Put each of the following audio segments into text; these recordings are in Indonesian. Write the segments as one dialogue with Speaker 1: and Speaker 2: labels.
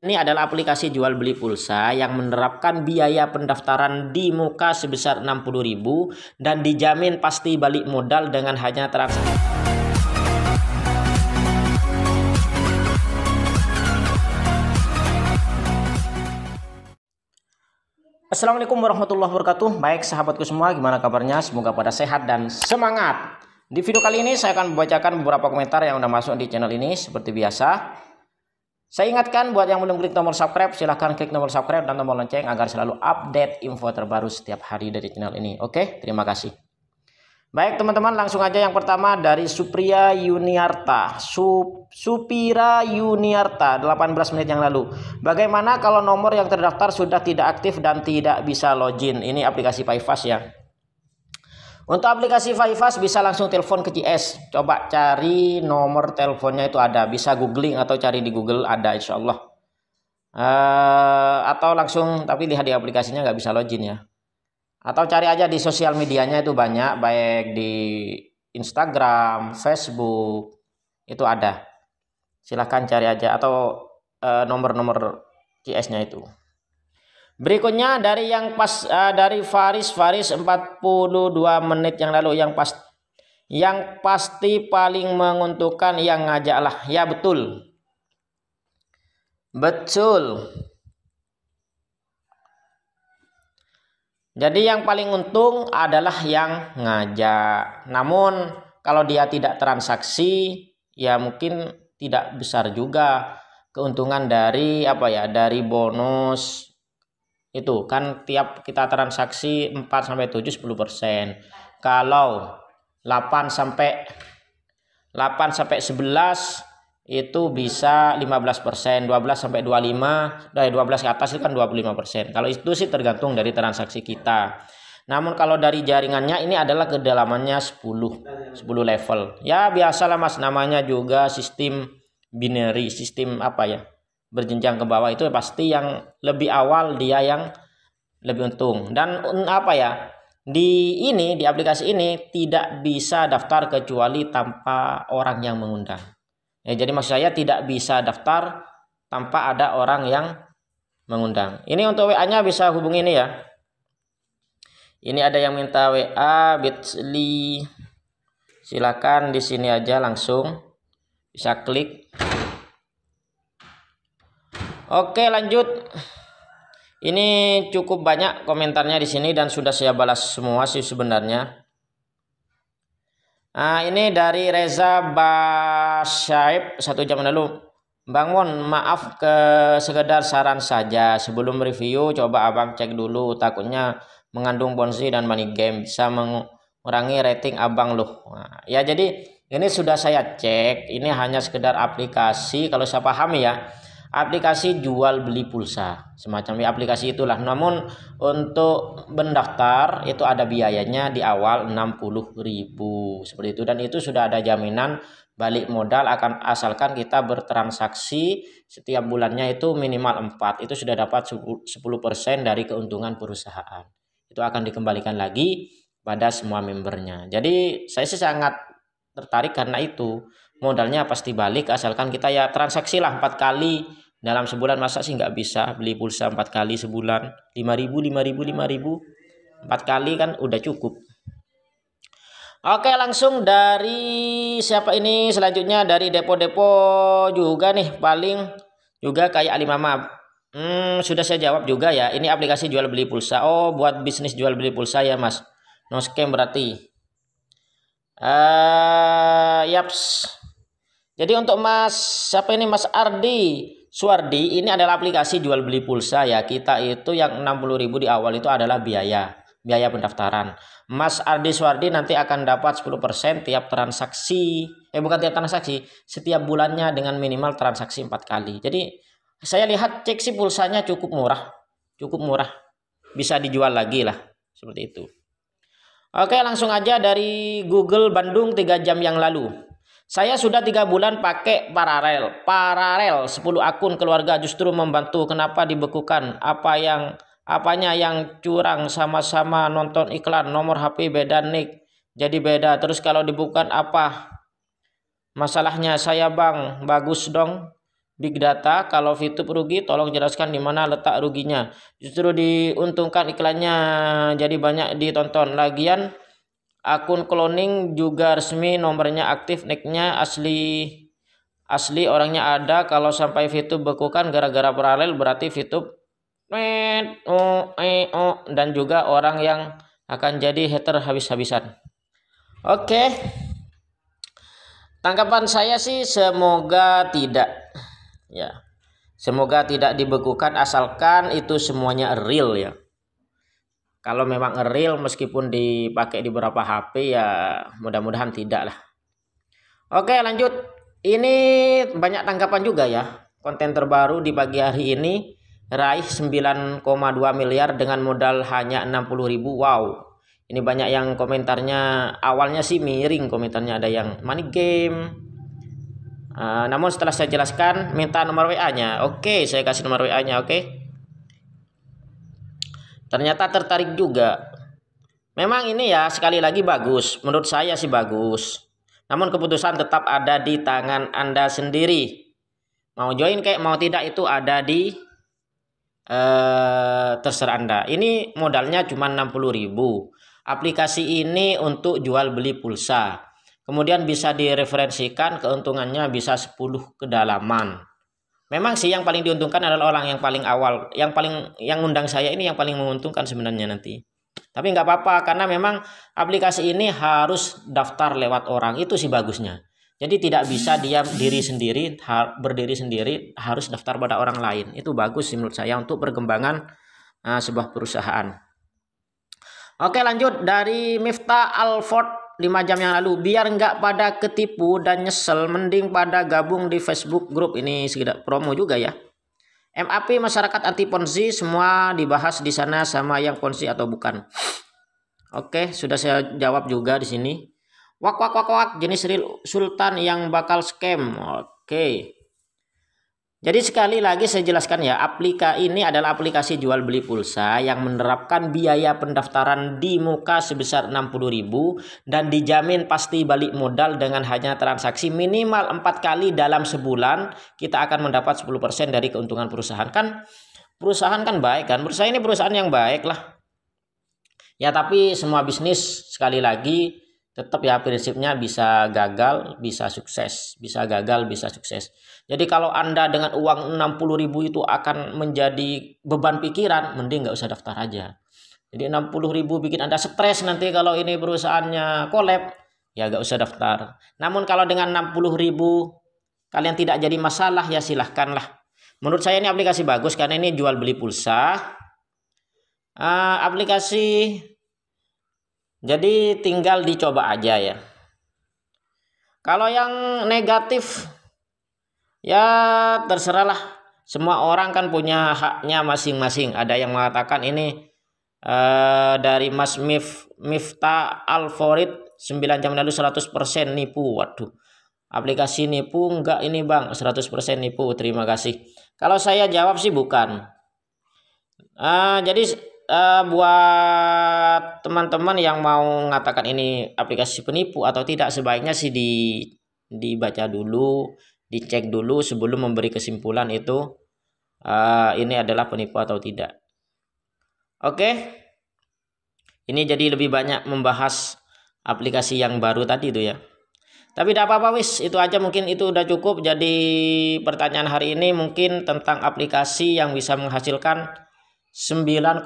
Speaker 1: Ini adalah aplikasi jual beli pulsa yang menerapkan biaya pendaftaran di muka sebesar 60.000 dan dijamin pasti balik modal dengan hanya transaksi. Assalamualaikum warahmatullahi wabarakatuh. Baik sahabatku semua, gimana kabarnya? Semoga pada sehat dan semangat. Di video kali ini saya akan membacakan beberapa komentar yang udah masuk di channel ini seperti biasa. Saya ingatkan buat yang belum klik tombol subscribe, silahkan klik tombol subscribe dan tombol lonceng agar selalu update info terbaru setiap hari dari channel ini. Oke, terima kasih. Baik teman-teman, langsung aja yang pertama dari Supira Yuniarta. Supira Yuniarta 18 menit yang lalu. Bagaimana kalau nomor yang terdaftar sudah tidak aktif dan tidak bisa login? Ini aplikasi Payfast ya. Untuk aplikasi Payfast bisa langsung telepon ke CS. Coba cari nomor teleponnya itu ada. Bisa googling atau cari di Google ada insya Allah. Atau langsung tapi lihat di aplikasinya nggak bisa login ya. Atau cari aja di sosial medianya itu banyak. Baik di Instagram, Facebook itu ada. Silahkan cari aja. Atau nomor-nomor CS-nya itu. Berikutnya dari dari Faris 42 menit yang lalu, yang pasti paling menguntungkan yang ngajaklah. Ya betul. Betul. Jadi yang paling untung adalah yang ngajak. Namun kalau dia tidak transaksi ya mungkin tidak besar juga keuntungan dari dari bonus. Itu kan tiap kita transaksi 4 sampai 7 10%. Kalau 8 sampai 11 itu bisa 15%, 12 sampai 25, dari 12 ke atas itu kan 25%. Kalau itu sih tergantung dari transaksi kita. Namun kalau dari jaringannya ini adalah kedalamannya 10 level. Ya biasalah Mas, namanya juga sistem binary, sistem berjenjang ke bawah, itu pasti yang lebih awal dia yang lebih untung. Dan di aplikasi ini tidak bisa daftar kecuali tanpa orang yang mengundang. Ya, jadi maksud saya tidak bisa daftar tanpa ada orang yang mengundang. Ini untuk WA-nya bisa hubungi ini ya. Ini ada yang minta WA Bitsli. Silakan di sini aja langsung bisa klik. Oke, lanjut. Ini cukup banyak komentarnya di sini dan sudah saya balas semua sih sebenarnya. Nah, ini dari Reza Basyaib 1 jam lalu. Bang Mon, maaf sekedar saran saja. Sebelum review coba Abang cek dulu, takutnya mengandung bonzi dan money game bisa mengurangi rating Abang loh. Nah, ya jadi ini sudah saya cek. Ini hanya sekedar aplikasi, kalau saya pahami ya, aplikasi jual beli pulsa semacam aplikasi itulah. Namun untuk mendaftar itu ada biayanya di awal 60.000 seperti itu, dan itu sudah ada jaminan balik modal asalkan kita bertransaksi setiap bulannya itu minimal 4, itu sudah dapat 10% dari keuntungan perusahaan. Itu akan dikembalikan lagi pada semua membernya. Jadi saya sih sangat tertarik karena itu modalnya pasti balik asalkan kita ya transaksi lah 4 kali dalam sebulan. Masa sih nggak bisa beli pulsa 4 kali sebulan, 5.000 4 kali kan udah cukup. Oke, langsung dari siapa ini selanjutnya, dari depo-depo juga nih, paling juga kayak Alimama. Sudah saya jawab juga ya, ini aplikasi jual beli pulsa. Oh, buat bisnis jual beli pulsa ya Mas, no scam berarti. Yaps. Jadi untuk Mas siapa ini, Mas Ardi Suwardi, ini adalah aplikasi jual beli pulsa ya. Kita itu yang 60.000 di awal itu adalah biaya pendaftaran. Mas Ardi Suwardi nanti akan dapat 10% tiap transaksi, bukan tiap transaksi, setiap bulannya dengan minimal transaksi 4 kali. Jadi saya lihat cek sih pulsanya cukup murah, bisa dijual lagi lah seperti itu. Oke, langsung aja dari Google Bandung 3 jam yang lalu. Saya sudah 3 bulan pakai paralel 10 akun keluarga justru membantu. Kenapa dibekukan? Apanya yang curang? Sama-sama nonton iklan, nomor HP beda nick, jadi beda. Terus kalau dibuka apa masalahnya? Saya Bang, bagus dong. big data. Kalau VTube rugi, tolong jelaskan di mana letak ruginya. Justru diuntungkan iklannya, jadi banyak ditonton. Lagian akun cloning juga resmi, nomornya aktif, nicknya asli orangnya ada. Kalau sampai VTube bekukan gara-gara paralel, berarti VTube dan juga orang yang akan jadi hater habis-habisan. Oke. Tanggapan saya sih semoga tidak, ya, semoga tidak dibekukan asalkan itu semuanya real ya. Kalau memang real meskipun dipakai di beberapa HP ya mudah-mudahan tidak lah. Oke, lanjut. Ini banyak tanggapan juga ya. Konten terbaru di pagi hari ini, raih 9,2 miliar dengan modal hanya 60.000. Wow. Ini banyak yang komentarnya awalnya sih miring komentarnya, ada yang money game. Namun setelah saya jelaskan, minta nomor WA-nya. Oke, saya kasih nomor WA-nya. Oke. Ternyata tertarik juga. Memang ini ya sekali lagi bagus. Menurut saya sih bagus. Namun keputusan tetap ada di tangan Anda sendiri. Mau join kayak mau tidak itu ada di terserah Anda. Ini modalnya cuma 60.000. Aplikasi ini untuk jual beli pulsa. Kemudian bisa direferensikan, keuntungannya bisa 10 kedalaman. Memang sih yang paling diuntungkan adalah orang yang paling awal, yang undang saya ini yang paling menguntungkan sebenarnya nanti. Tapi nggak apa-apa karena memang aplikasi ini harus daftar lewat orang, itu sih bagusnya. Jadi tidak bisa dia berdiri sendiri, harus daftar pada orang lain. Itu bagus sih menurut saya untuk perkembangan sebuah perusahaan. Oke, lanjut dari Miftah Alford 5 jam yang lalu. Biar nggak pada ketipu dan nyesel, mending pada gabung di Facebook Group. Ini sekedar promo juga ya. MAP masyarakat anti ponzi, semua dibahas di sana sama yang ponzi atau bukan. Oke, sudah saya jawab juga di sini. Wak, jenis real sultan yang bakal scam. Oke. Jadi sekali lagi saya jelaskan ya, ini adalah aplikasi jual beli pulsa yang menerapkan biaya pendaftaran di muka sebesar 60.000 dan dijamin pasti balik modal dengan hanya transaksi minimal 4 kali dalam sebulan. Kita akan mendapat 10% dari keuntungan perusahaan. Perusahaan kan baik kan? Perusahaan ini perusahaan yang baik lah. Ya tapi semua bisnis sekali lagi tetap ya prinsipnya bisa gagal, bisa sukses. Bisa gagal, bisa sukses. Jadi kalau Anda dengan uang 60.000 itu akan menjadi beban pikiran, mending nggak usah daftar aja. Jadi 60.000 bikin Anda stres nanti kalau ini perusahaannya collab, ya nggak usah daftar. Namun kalau dengan 60.000 kalian tidak jadi masalah, ya silahkanlah. Menurut saya ini aplikasi bagus karena ini jual beli pulsa. Aplikasi jadi tinggal dicoba aja ya. Kalau yang negatif ya terserahlah, semua orang kan punya haknya masing-masing. Ada yang mengatakan ini dari Mas Miftah Alford 9 jam lalu 100% nipu. Waduh, aplikasi nipu enggak ini bang? 100% nipu, terima kasih. Kalau saya jawab sih bukan. Jadi buat teman-teman yang mau mengatakan ini aplikasi penipu atau tidak, sebaiknya sih dibaca dulu, dicek dulu sebelum memberi kesimpulan itu ini adalah penipu atau tidak. Oke, ini jadi lebih banyak membahas aplikasi yang baru tadi itu ya. Tapi tidak apa-apa wis, itu aja mungkin itu udah cukup. Jadi pertanyaan hari ini mungkin tentang aplikasi yang bisa menghasilkan 9,2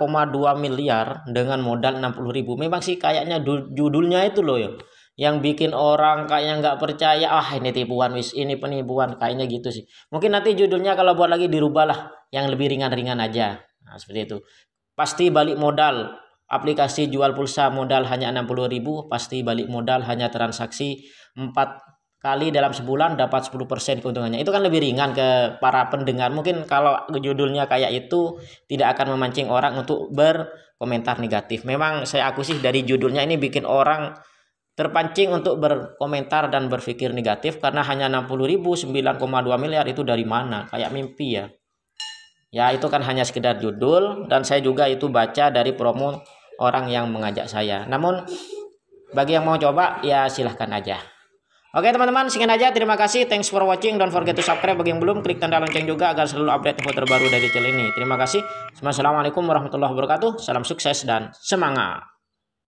Speaker 1: miliar dengan modal 60.000. Memang sih kayaknya judulnya itu loh ya, yang bikin orang kayaknya nggak percaya. Ini tipuan wis, ini penipuan, kayaknya gitu sih. Mungkin nanti judulnya kalau buat lagi dirubah lah, yang lebih ringan-ringan aja. Nah, seperti itu. Pasti balik modal. Aplikasi jual pulsa modal hanya 60.000, pasti balik modal hanya transaksi 4 kali dalam sebulan dapat 10% keuntungannya. Itu kan lebih ringan ke para pendengar. Mungkin kalau judulnya kayak itu tidak akan memancing orang untuk berkomentar negatif. Memang saya akui sih dari judulnya ini bikin orang terpancing untuk berkomentar dan berpikir negatif karena hanya 60.000, 9,2 miliar itu dari mana? Kayak mimpi ya. Ya itu kan hanya sekedar judul dan saya juga itu baca dari promo orang yang mengajak saya. Namun bagi yang mau coba ya silahkan aja. Oke teman-teman, sekian aja. Terima kasih. Thanks for watching. Don't forget to subscribe bagi yang belum. Klik tanda lonceng juga agar selalu update info terbaru dari channel ini. Terima kasih. Assalamualaikum warahmatullahi wabarakatuh. Salam sukses dan semangat.